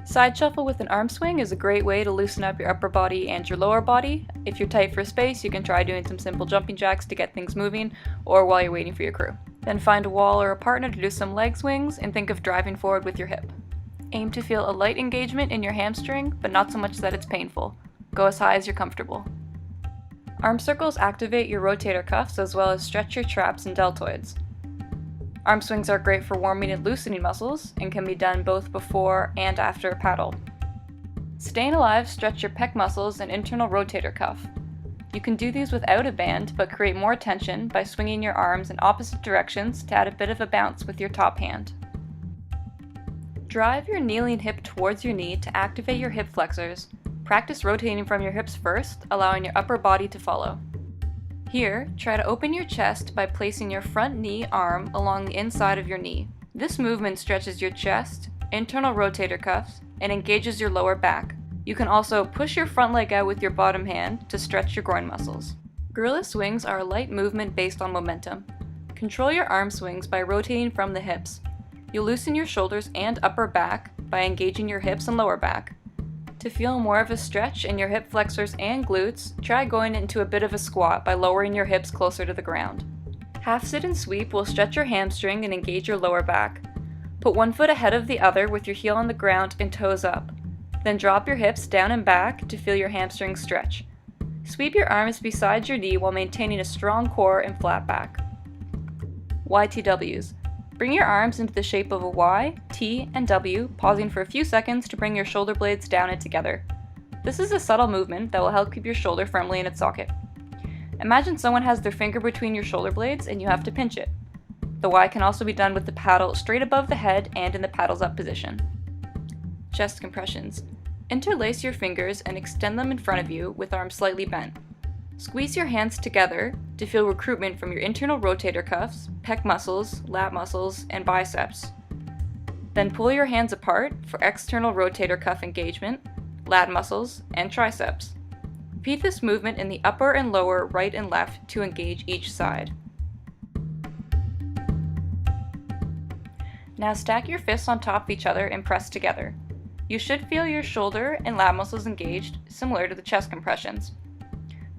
Side shuffle with an arm swing is a great way to loosen up your upper body and your lower body. If you're tight for space, you can try doing some simple jumping jacks to get things moving, or while you're waiting for your crew. Then find a wall or a partner to do some leg swings and think of driving forward with your hip. Aim to feel a light engagement in your hamstring, but not so much that it's painful. Go as high as you're comfortable. Arm circles activate your rotator cuffs as well as stretch your traps and deltoids. Arm swings are great for warming and loosening muscles and can be done both before and after a paddle. Staying alive, stretch your pec muscles and internal rotator cuff. You can do these without a band, but create more tension by swinging your arms in opposite directions to add a bit of a bounce with your top hand. Drive your kneeling hip towards your knee to activate your hip flexors. Practice rotating from your hips first, allowing your upper body to follow. Here, try to open your chest by placing your front knee arm along the inside of your knee. This movement stretches your chest, internal rotator cuffs, and engages your lower back. You can also push your front leg out with your bottom hand to stretch your groin muscles. Gorilla swings are a light movement based on momentum. Control your arm swings by rotating from the hips. You'll loosen your shoulders and upper back by engaging your hips and lower back. To feel more of a stretch in your hip flexors and glutes, try going into a bit of a squat by lowering your hips closer to the ground. Half sit and sweep will stretch your hamstring and engage your lower back. Put one foot ahead of the other with your heel on the ground and toes up. Then drop your hips down and back to feel your hamstrings stretch. Sweep your arms beside your knee while maintaining a strong core and flat back. YTWs. Bring your arms into the shape of a Y, T, and W, pausing for a few seconds to bring your shoulder blades down and together. This is a subtle movement that will help keep your shoulder firmly in its socket. Imagine someone has their finger between your shoulder blades and you have to pinch it. The Y can also be done with the paddle straight above the head and in the paddles up position. Chest compressions. Interlace your fingers and extend them in front of you with arms slightly bent. Squeeze your hands together to feel recruitment from your internal rotator cuffs, pec muscles, lat muscles, and biceps. Then pull your hands apart for external rotator cuff engagement, lat muscles, and triceps. Repeat this movement in the upper and lower right and left to engage each side. Now stack your fists on top of each other and press together. You should feel your shoulder and lat muscles engaged, similar to the chest compressions.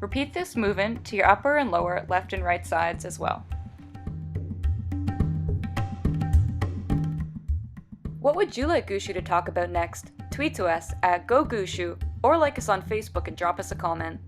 Repeat this movement to your upper and lower left and right sides as well. What would you like Gushu to talk about next? Tweet to us at GoGushu or like us on Facebook and drop us a comment.